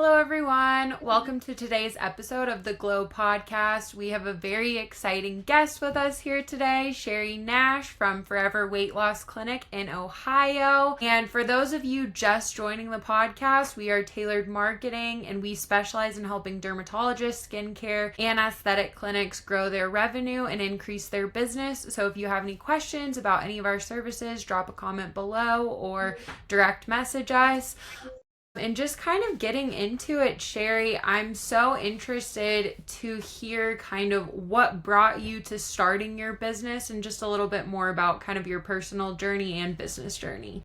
Hello, everyone. Welcome to today's episode of the Glow Podcast. We have a very exciting guest with us here today, Sherri Nash from Forever Weight Loss Clinic in Ohio. And for those of you just joining the podcast, we are tailored marketing and we specialize in helping dermatologists, skincare, and aesthetic clinics grow their revenue and increase their business. So if you have any questions about any of our services, drop a comment below or direct message us. And just kind of getting into it, Sherri, I'm so interested to hear kind of what brought you to starting your business and just a little bit more about kind of your personal journey and business journey.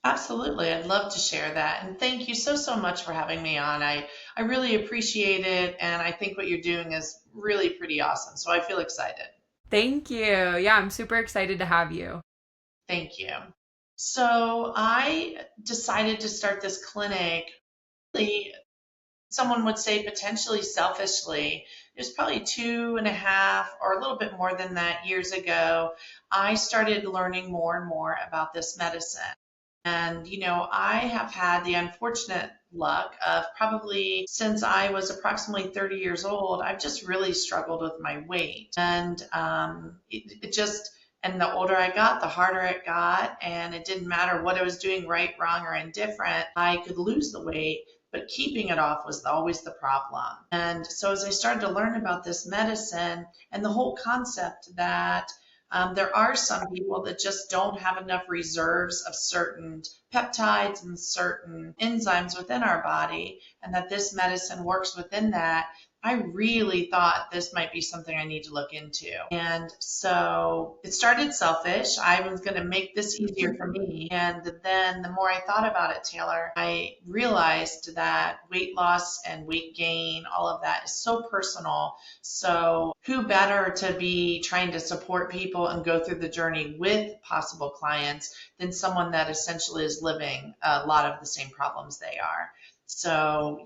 Absolutely. I'd love to share that. And thank you so much for having me on. I really appreciate it. And I think what you're doing is really pretty awesome. So I feel excited. Thank you. Yeah, I'm super excited to have you. Thank you. So I decided to start this clinic, really, someone would say potentially selfishly. It was probably 2.5 or a little bit more than that years ago. I started learning more and more about this medicine. And, I have had the unfortunate luck of probably since I was approximately 30 years old, I've just really struggled with my weight. And and the older I got, the harder it got. And it didn't matter what I was doing right, wrong, or indifferent. I could lose the weight, but keeping it off was always the problem. And so as I started to learn about this medicine and the whole concept that there are some people that just don't have enough reserves of certain peptides and certain enzymes within our body, and that this medicine works within that. I really thought this might be something I need to look into. And so it started selfish. I was going to make this easier for me. And then the more I thought about it, Taylor, I realized that weight loss and weight gain, all of that is so personal. So who better to be trying to support people and go through the journey with possible clients than someone that essentially is living a lot of the same problems they are. So,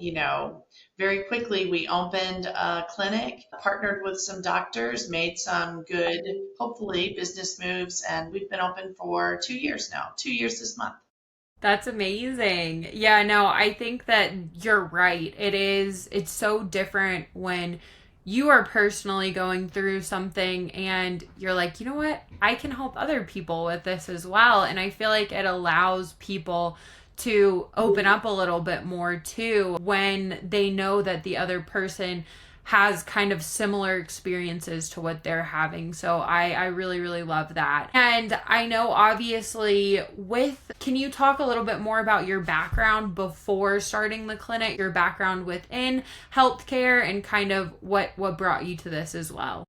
very quickly we opened a clinic, partnered with some doctors, made some good, hopefully, business moves, and we've been open for 2 years now, 2 years this month. That's amazing. Yeah, no, I think that you're right. It's so different when you are personally going through something and you're like, you know what? I can help other people with this as well. And I feel like it allows people to open up a little bit more too when they know that the other person has kind of similar experiences to what they're having. So I really, really love that. And I know obviously can you talk a little bit more about your background before starting the clinic, your background within healthcare and kind of what brought you to this as well?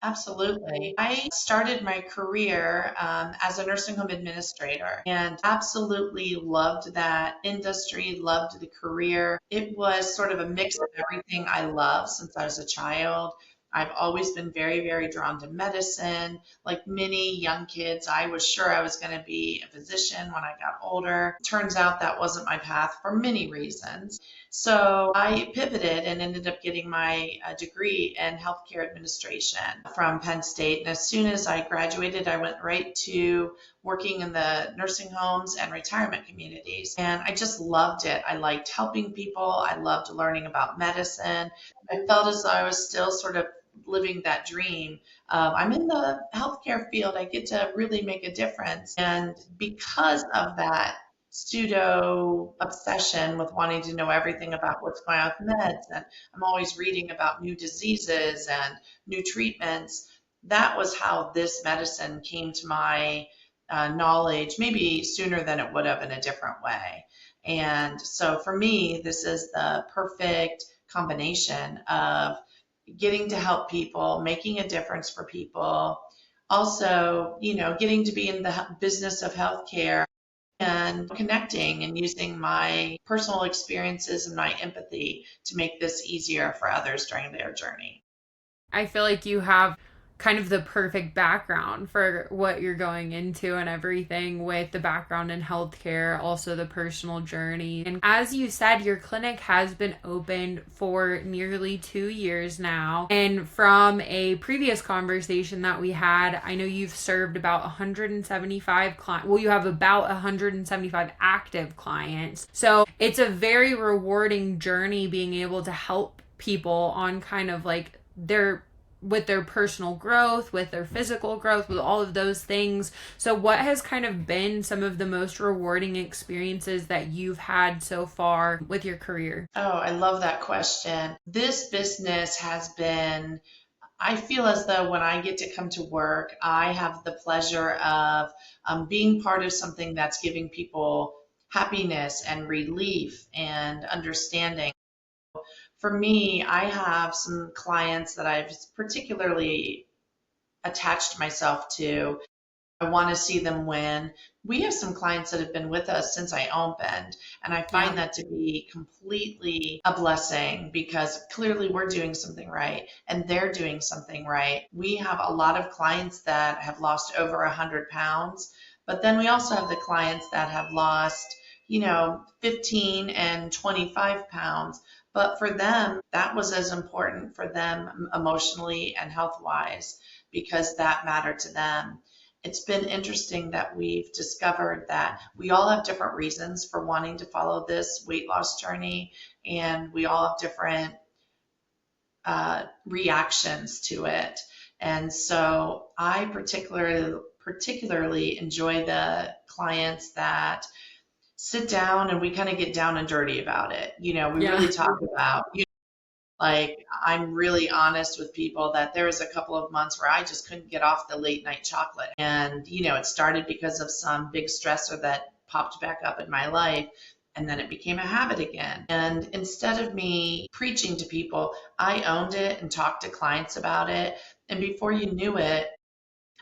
Absolutely. I started my career as a nursing home administrator and absolutely loved that industry, loved the career. It was sort of a mix of everything I love since I was a child. I've always been very, very drawn to medicine. Like many young kids, I was sure I was going to be a physician when I got older. Turns out that wasn't my path for many reasons. So I pivoted and ended up getting my degree in healthcare administration from Penn State. And as soon as I graduated, I went right to working in the nursing homes and retirement communities. And I just loved it. I liked helping people. I loved learning about medicine. I felt as though I was still sort of living that dream. I'm in the healthcare field. I get to really make a difference. And because of that pseudo obsession with wanting to know everything about what's going on with meds, and I'm always reading about new diseases and new treatments, that was how this medicine came to my knowledge, maybe sooner than it would have in a different way. And so for me, this is the perfect combination of getting to help people, making a difference for people, also, getting to be in the business of healthcare and connecting and using my personal experiences and my empathy to make this easier for others during their journey. I feel like you have kind of the perfect background for what you're going into and everything, with the background in healthcare, also the personal journey. And as you said, your clinic has been opened for nearly 2 years now. And from a previous conversation that we had, I know you've served about 175 clients. Well, you have about 175 active clients. So it's a very rewarding journey being able to help people on kind of like with their personal growth, with their physical growth, with all of those things. So what has kind of been some of the most rewarding experiences that you've had so far with your career? Oh, I love that question. This business has been, I feel as though when I get to come to work, I have the pleasure of being part of something that's giving people happiness and relief and understanding. For me, I have some clients that I've particularly attached myself to. I want to see them win. We have some clients that have been with us since I opened, and I Yeah. find that to be completely a blessing because clearly we're doing something right and they're doing something right. We have a lot of clients that have lost over 100 pounds, but then we also have the clients that have lost, 15 and 25 pounds. But for them, that was as important for them emotionally and health wise because that mattered to them. It's been interesting that we've discovered that we all have different reasons for wanting to follow this weight loss journey, and we all have different reactions to it. And so I particularly enjoy the clients that sit down and we kind of get down and dirty about it. We Yeah. really talk about, like, I'm really honest with people that there was a couple of months where I just couldn't get off the late night chocolate. And, it started because of some big stressor that popped back up in my life. And then it became a habit again. And instead of me preaching to people, I owned it and talked to clients about it. And before you knew it,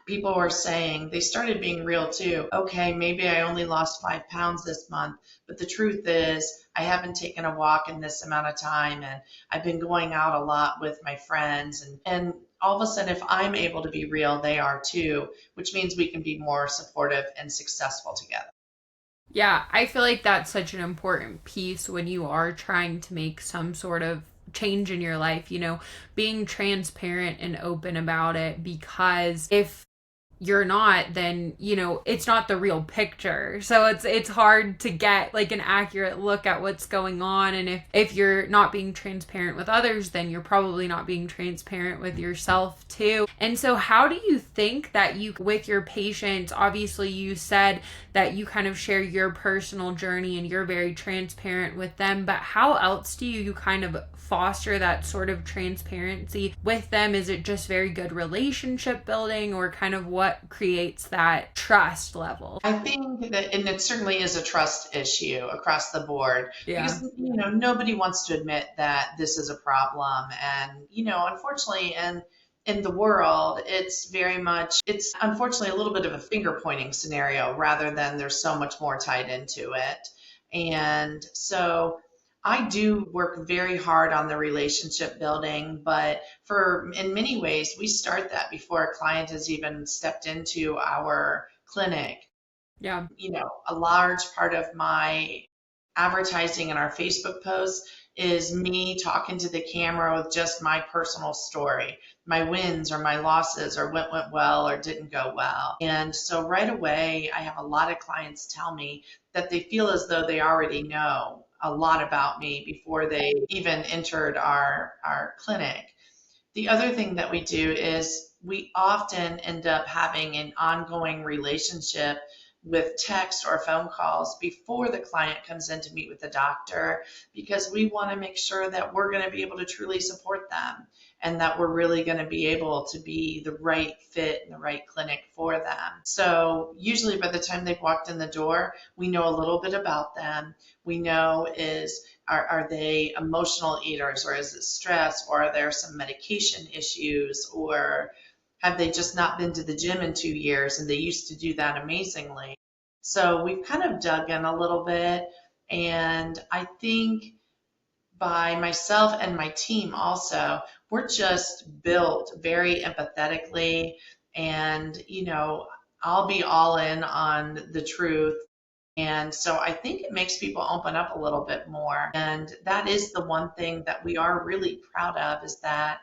people were saying, they started being real too. Okay, maybe I only lost 5 pounds this month, but the truth is I haven't taken a walk in this amount of time and I've been going out a lot with my friends, and all of a sudden if I'm able to be real, they are too, which means we can be more supportive and successful together. Yeah, I feel like that's such an important piece when you are trying to make some sort of change in your life, being transparent and open about it, because if you're not, then it's not the real picture. So it's hard to get like an accurate look at what's going on. And if you're not being transparent with others, then you're probably not being transparent with yourself too. And so how do you think that you, with your patients, obviously you said that you kind of share your personal journey and you're very transparent with them, but how else do you kind of foster that sort of transparency with them? Is it just very good relationship building, or kind of what creates that trust level? I think that, and it certainly is a trust issue across the board Yeah. because, nobody wants to admit that this is a problem. And, unfortunately, and in the world, it's unfortunately a little bit of a finger pointing scenario rather than there's so much more tied into it. And so I do work very hard on the relationship building, but in many ways, we start that before a client has even stepped into our clinic. Yeah. A large part of my advertising and our Facebook posts is me talking to the camera with just my personal story, my wins or my losses, or what went well or didn't go well. And so right away, I have a lot of clients tell me that they feel as though they already know a lot about me before they even entered our clinic. The other thing that we do is we often end up having an ongoing relationship with text or phone calls before the client comes in to meet with the doctor, because we want to make sure that we're going to be able to truly support them and that we're really going to be able to be the right fit and the right clinic for them. So usually by the time they've walked in the door, we know a little bit about them. We know are they emotional eaters, or is it stress, or are there some medication issues, or have they just not been to the gym in 2 years and they used to do that amazingly? So we've kind of dug in a little bit, and I think by myself and my team also. We're just built very empathetically, and, I'll be all in on the truth. And so I think it makes people open up a little bit more. And that is the one thing that we are really proud of, is that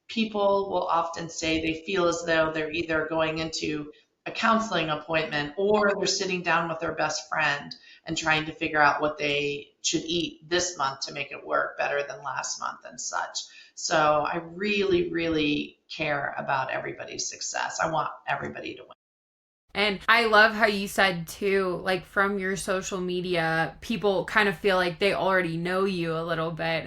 people will often say they feel as though they're either going into a counseling appointment or they're sitting down with their best friend and trying to figure out what they should eat this month to make it work better than last month and such. So I really, really care about everybody's success. I want everybody to win. And I love how you said too, like from your social media, people kind of feel like they already know you a little bit.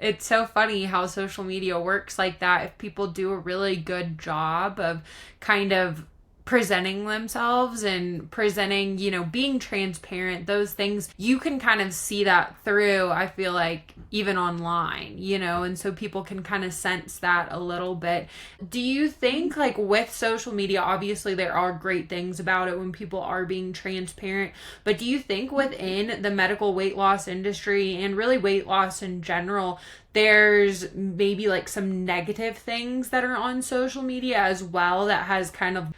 It's so funny how social media works like that. If people do a really good job of kind of presenting themselves and presenting, being transparent, those things, you can kind of see that through, I feel like, even online, and so people can kind of sense that a little bit. Do you think, like, with social media, obviously there are great things about it when people are being transparent, but do you think within the medical weight loss industry and really weight loss in general, there's maybe like some negative things that are on social media as well that has kind of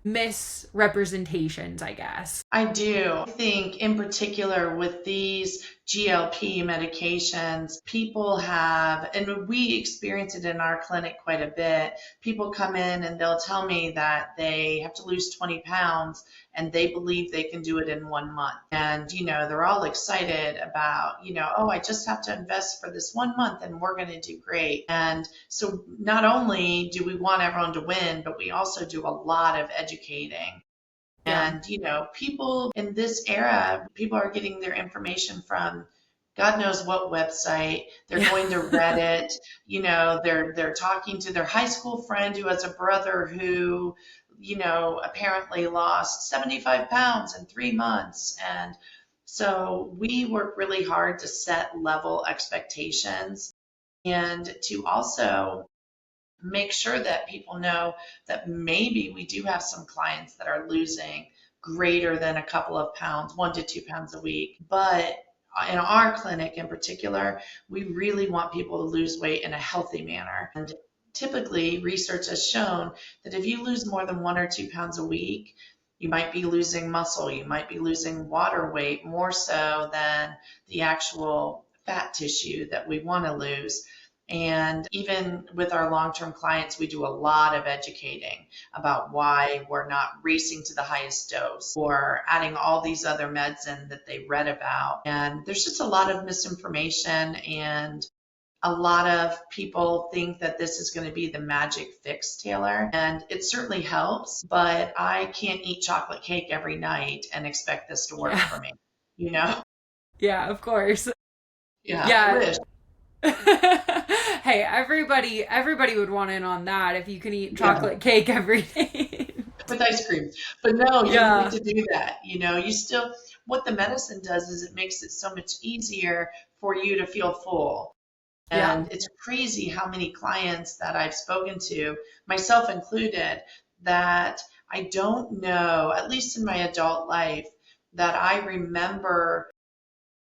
misrepresentations, I guess? I do. I think in particular with these GLP medications, people have, and we experience it in our clinic quite a bit. People come in and they'll tell me that they have to lose 20 pounds and they believe they can do it in 1 month. And, they're all excited about, oh, I just have to invest for this 1 month and we're going to do great. And so not only do we want everyone to win, but we also do a lot of educating. Yeah. And, people in this era, people are getting their information from God knows what website. They're going to Reddit. They're talking to their high school friend who has a brother who, apparently lost 75 pounds in 3 months. And so we work really hard to set level expectations and to also make sure that people know that maybe we do have some clients that are losing greater than a couple of pounds, 1 to 2 pounds a week. But in our clinic in particular, we really want people to lose weight in a healthy manner. And typically, research has shown that if you lose more than 1 or 2 pounds a week, you might be losing muscle, you might be losing water weight more so than the actual fat tissue that we want to lose. And even with our long-term clients, we do a lot of educating about why we're not racing to the highest dose or adding all these other meds in that they read about. And there's just a lot of misinformation, and a lot of people think that this is going to be the magic fix, Taylor. And it certainly helps, but I can't eat chocolate cake every night and expect this to work Yeah. for me, you know? Yeah, of course. Yeah, I Yeah. wish. Hey, everybody would want in on that if you can eat Yeah. chocolate cake every day. With ice cream. But no, you don't Yeah. need to do that. You still, what the medicine does is it makes it so much easier for you to feel full. Yeah. And it's crazy how many clients that I've spoken to, myself included, that I don't know, at least in my adult life, that I remember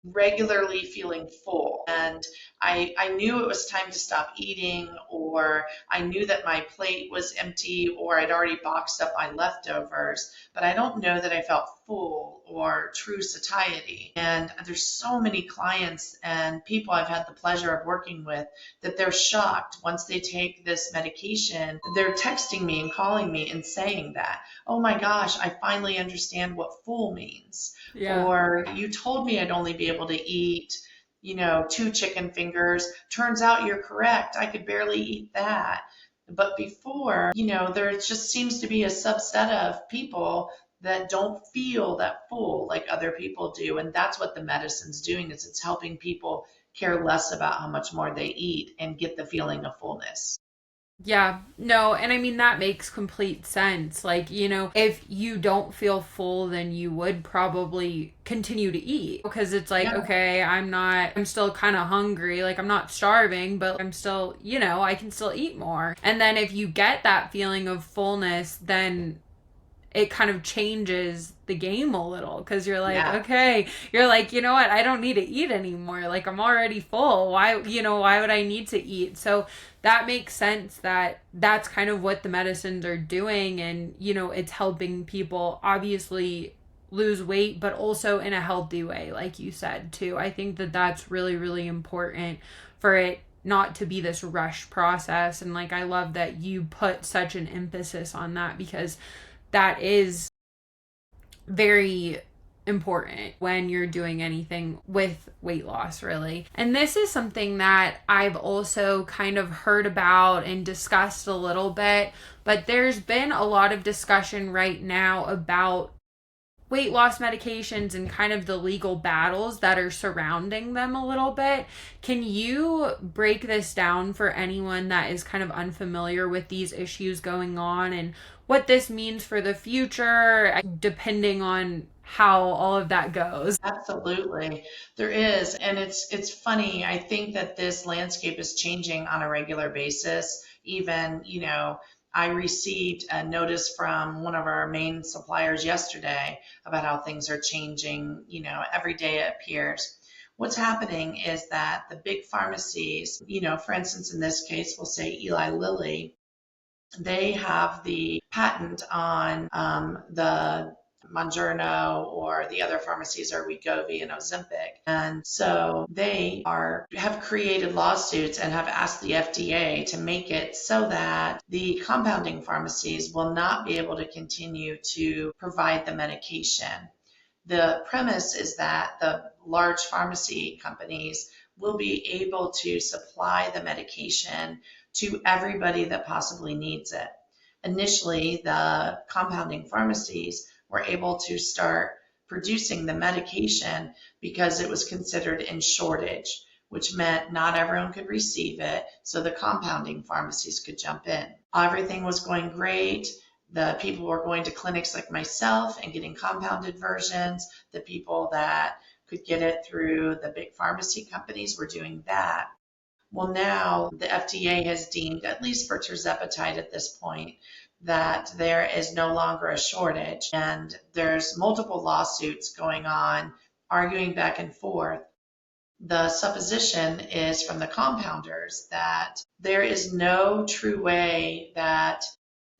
regularly feeling full. And I knew it was time to stop eating, or I knew that my plate was empty, or I'd already boxed up my leftovers, but I don't know that I felt full or true satiety. And there's so many clients and people I've had the pleasure of working with that they're shocked once they take this medication. They're texting me and calling me and saying that, oh my gosh, I finally understand what full means. Yeah. Or you told me I'd only be able to eat, 2 chicken fingers. Turns out you're correct. I could barely eat that. But before, there just seems to be a subset of people that don't feel that full like other people do. And that's what the medicine's doing, is it's helping people care less about how much more they eat and get the feeling of fullness. Yeah, no, and I mean, that makes complete sense. Like, if you don't feel full, then you would probably continue to eat because it's like, Yeah. okay, I'm still kind of hungry. Like, I'm not starving, but I'm still, I can still eat more. And then if you get that feeling of fullness, then it kind of changes the game a little, because you're like, Yeah. okay, you're like, you know what, I don't need to eat anymore. Like, I'm already full. Why would I need to eat? So that makes sense that that's kind of what the medicines are doing. And, it's helping people obviously lose weight, but also in a healthy way, like you said, too. I think that that's really, really important for it not to be this rush process. And like, I love that you put such an emphasis on that, because that is very important when you're doing anything with weight loss, really. And this is something that I've also kind of heard about and discussed a little bit, but there's been a lot of discussion right now about weight loss medications and kind of the legal battles that are surrounding them a little bit. Can you break this down for anyone that is kind of unfamiliar with these issues going on, and what this means for the future, depending on how all of that goes? Absolutely. There is. And it's funny. I think that this landscape is changing on a regular basis. Even, I received a notice from one of our main suppliers yesterday about how things are changing, every day it appears. What's happening is that the big pharmacies, for instance, in this case, we'll say Eli Lilly, they have the patent on the Mounjaro, or the other pharmacies are Wegovy and Ozempic. And so they have created lawsuits and have asked the FDA to make it so that the compounding pharmacies will not be able to continue to provide the medication. The premise is that the large pharmacy companies will be able to supply the medication to everybody that possibly needs it. Initially, the compounding pharmacies were able to start producing the medication because it was considered in shortage, which meant not everyone could receive it, so the compounding pharmacies could jump in. Everything was going great. The people were going to clinics like myself and getting compounded versions. The people that could get it through the big pharmacy companies were doing that. Well, now the FDA has deemed, at least for tirzepatide at this point, that there is no longer a shortage, and there's multiple lawsuits going on, arguing back and forth. The supposition is from the compounders that there is no true way that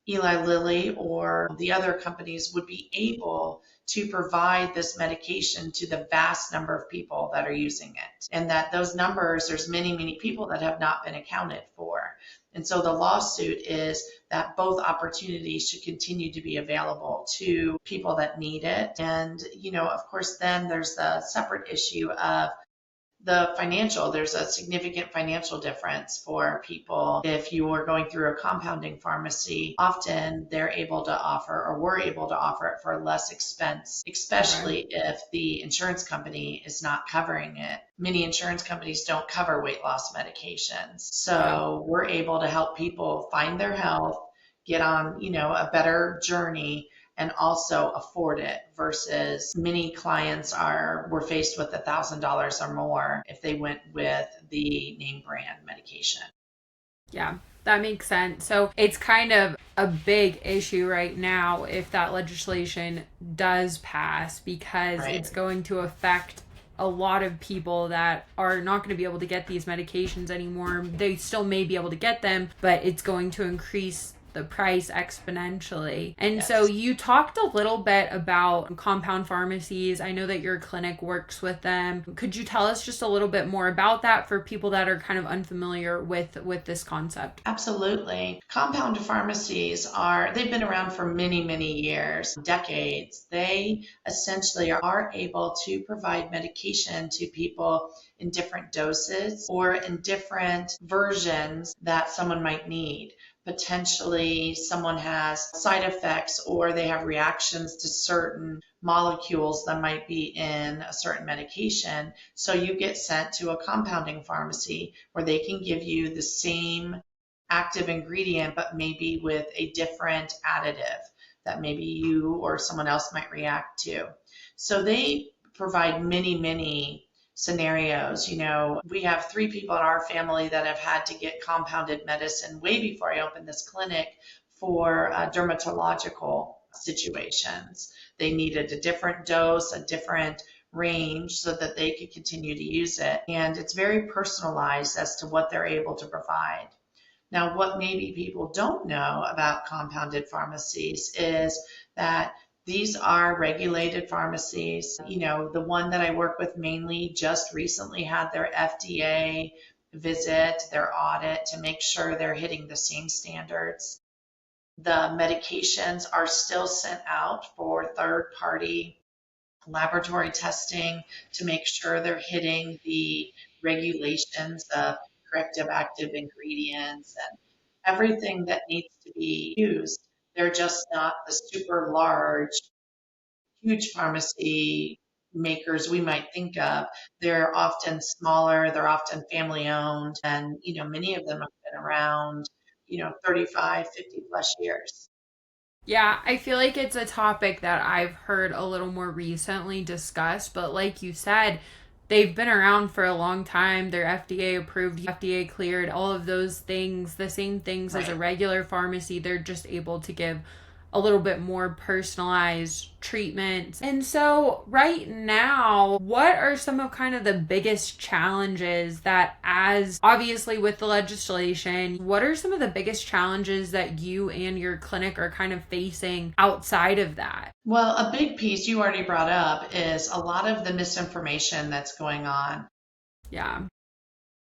Eli Lilly or the other companies would be able to provide this medication to the vast number of people that are using it. And that those numbers, there's many, many people that have not been accounted for. And so the lawsuit is that both opportunities should continue to be available to people that need it. And, of course, then there's the separate issue of there's a significant financial difference for people. If you are going through a compounding pharmacy, often they're able to offer, or we're able to offer it for less expense, especially if the insurance company is not covering it. Many insurance companies don't cover weight loss medications. So we're able to help people find their health, get on, a better journey, and also afford it, versus many clients were faced with $1,000 or more if they went with the name brand medication. Yeah, that makes sense. So it's kind of a big issue right now if that legislation does pass, because Right. it's going to affect a lot of people that are not going to be able to get these medications anymore. They still may be able to get them, but it's going to increase the price exponentially. And Yes. so you talked a little bit about compound pharmacies. I know that your clinic works with them. Could you tell us just a little bit more about that for people that are kind of unfamiliar with this concept? Absolutely. Compound pharmacies they've been around for many, many years, decades. They essentially are able to provide medication to people in different doses or in different versions that someone might need. Potentially someone has side effects, or they have reactions to certain molecules that might be in a certain medication. So you get sent to a compounding pharmacy where they can give you the same active ingredient, but maybe with a different additive that maybe you or someone else might react to. So they provide many, many scenarios. We have 3 people in our family that have had to get compounded medicine way before I opened this clinic for dermatological situations. They needed a different dose, a different range so that they could continue to use it. And it's very personalized as to what they're able to provide. Now, what maybe people don't know about compounded pharmacies is that these are regulated pharmacies. The one that I work with mainly just recently had their FDA visit, their audit to make sure they're hitting the same standards. The medications are still sent out for third party laboratory testing to make sure they're hitting the regulations of corrective active ingredients and everything that needs to be used. They're just not the super large, huge pharmacy makers we might think of. They're often smaller, they're often family owned, and many of them have been around 35, 50 plus years. Yeah, I feel like it's a topic that I've heard a little more recently discussed, but like you said, they've been around for a long time. They're FDA approved, FDA cleared, all of those things, the same things as a Right. regular pharmacy. They're just able to give a little bit more personalized treatment. And so, right now, what are some of kind of the biggest challenges that, as obviously with the legislation, what are some of the biggest challenges that you and your clinic are kind of facing outside of that? Well, a big piece you already brought up is a lot of the misinformation that's going on. Yeah.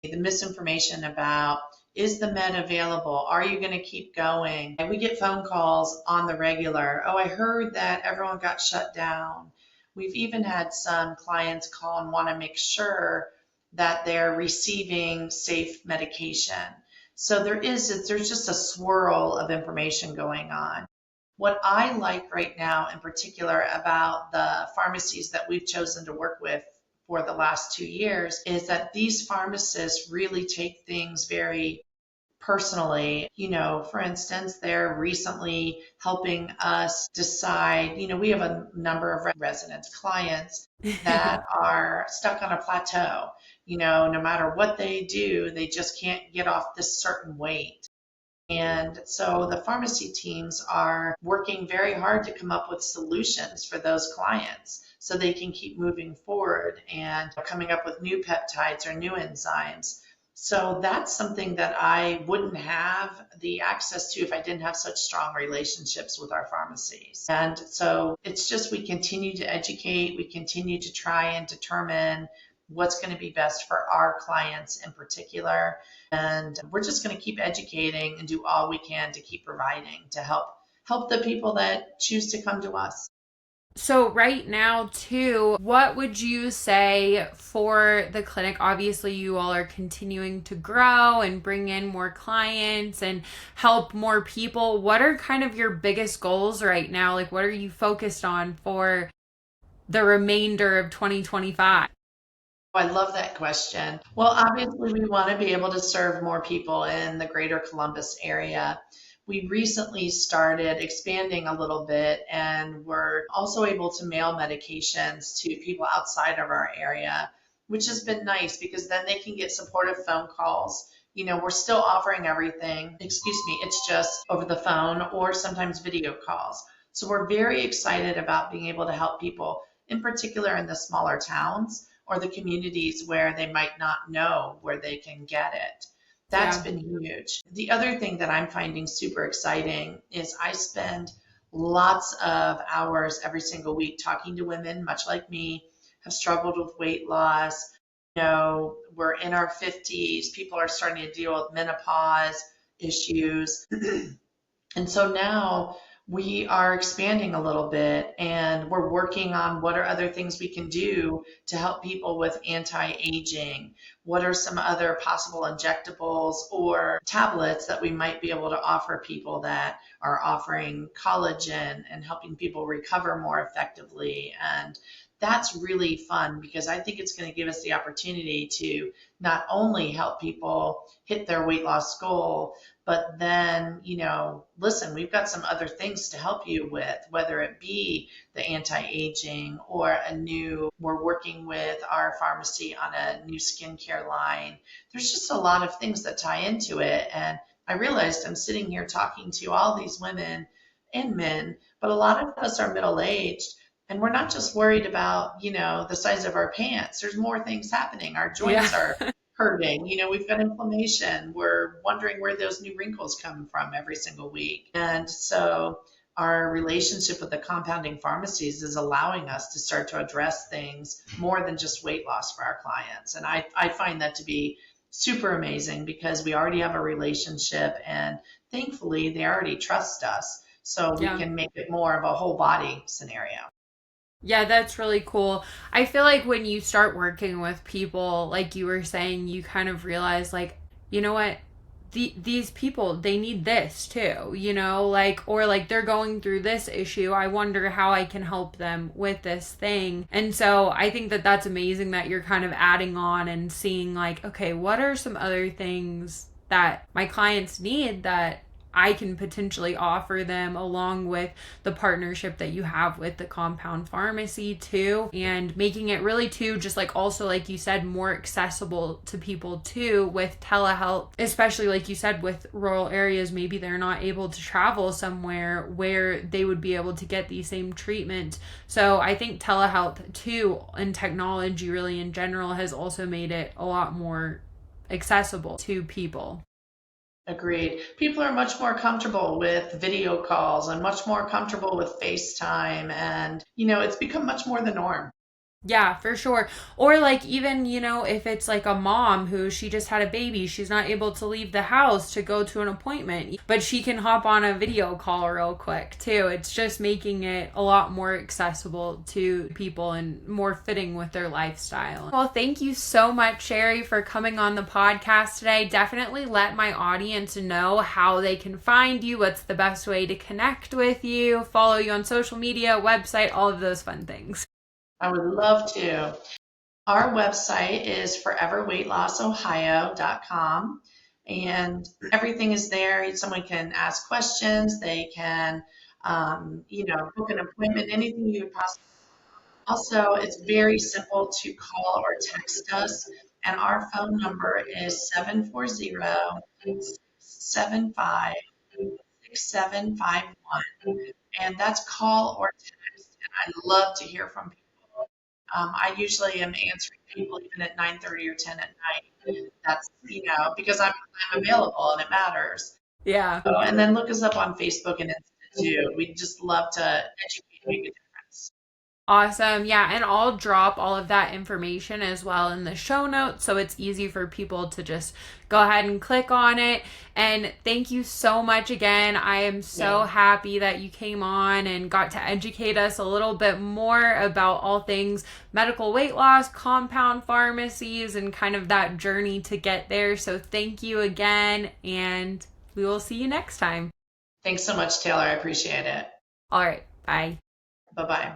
The misinformation about, is the med available? Are you going to keep going? And we get phone calls on the regular. Oh, I heard that everyone got shut down. We've even had some clients call and want to make sure that they're receiving safe medication. So there's just a swirl of information going on. What I like right now in particular about the pharmacies that we've chosen to work with for the last 2 years is that these pharmacists really take things very personally. For instance, they're recently helping us decide, we have a number of residents, clients that are stuck on a plateau. No matter what they do, they just can't get off this certain weight. And so the pharmacy teams are working very hard to come up with solutions for those clients so they can keep moving forward and coming up with new peptides or new enzymes. So that's something that I wouldn't have the access to if I didn't have such strong relationships with our pharmacies. And so it's just we continue to educate, we continue to try and determine what's going to be best for our clients in particular. And we're just going to keep educating and do all we can to keep providing to help the people that choose to come to us. So, right now, too, what would you say for the clinic? Obviously, you all are continuing to grow and bring in more clients and help more people. What are kind of your biggest goals right now? Like, what are you focused on for the remainder of 2025? I love that question. Well, obviously, we want to be able to serve more people in the greater Columbus area. We recently started expanding a little bit, and we're also able to mail medications to people outside of our area, which has been nice because then they can get supportive phone calls. We're still offering everything, excuse me, it's just over the phone or sometimes video calls. So we're very excited about being able to help people, in particular in the smaller towns or the communities where they might not know where they can get it. That's Yeah. been huge. The other thing that I'm finding super exciting is I spend lots of hours every single week talking to women, much like me, have struggled with weight loss. We're in our 50s, people are starting to deal with menopause issues. And so now we are expanding a little bit and we're working on what are other things we can do to help people with anti-aging. What are some other possible injectables or tablets that we might be able to offer people that are offering collagen and helping people recover more effectively? And that's really fun because I think it's going to give us the opportunity to not only help people hit their weight loss goal, but then, listen, we've got some other things to help you with, whether it be the anti-aging or we're working with our pharmacy on a new skincare line. There's just a lot of things that tie into it. And I realized I'm sitting here talking to all these women and men, but a lot of us are middle-aged and we're not just worried about, the size of our pants. There's more things happening. Our Yeah. joints are hurting. We've got inflammation. We're wondering where those new wrinkles come from every single week. And so our relationship with the compounding pharmacies is allowing us to start to address things more than just weight loss for our clients. And I find that to be super amazing because we already have a relationship and thankfully they already trust us. So we Yeah. can make it more of a whole body scenario. Yeah, that's really cool. I feel like when you start working with people, like you were saying, you kind of realize, like, you know what? These people, they need this too, like, or like they're going through this issue. I wonder how I can help them with this thing. And so I think that that's amazing that you're kind of adding on and seeing, like, okay, what are some other things that my clients need that I can potentially offer them, along with the partnership that you have with the compound pharmacy too, and making it really too, just like also like you said, more accessible to people too with telehealth, especially like you said with rural areas. Maybe they're not able to travel somewhere where they would be able to get the same treatment. So I think telehealth too, and technology really in general, has also made it a lot more accessible to people. Agreed. People are much more comfortable with video calls and much more comfortable with FaceTime. And, it's become much more the norm. Yeah, for sure. Or like even, if it's like a mom who she just had a baby, she's not able to leave the house to go to an appointment, but she can hop on a video call real quick too. It's just making it a lot more accessible to people and more fitting with their lifestyle. Well, thank you so much, Sheri, for coming on the podcast today. Definitely let my audience know how they can find you, what's the best way to connect with you, follow you on social media, website, all of those fun things. I would love to. Our website is foreverweightlossohio.com and everything is there. Someone can ask questions. They can, book an appointment, anything you would possibly. Also, it's very simple to call or text us, and our phone number is 740-675-6751. And that's call or text. And I love to hear from people. I usually am answering people even at 9:30 or 10 at night. That's, because I'm available and it matters. Yeah. So, and then look us up on Facebook and Insta too. We just love to educate and make a difference. Awesome. Yeah. And I'll drop all of that information as well in the show notes, so it's easy for people to just go ahead and click on it. And thank you so much again. I am so Yeah. happy that you came on and got to educate us a little bit more about all things medical weight loss, compound pharmacies, and kind of that journey to get there. So thank you again. And we will see you next time. Thanks so much, Taylor. I appreciate it. All right. Bye. Bye bye.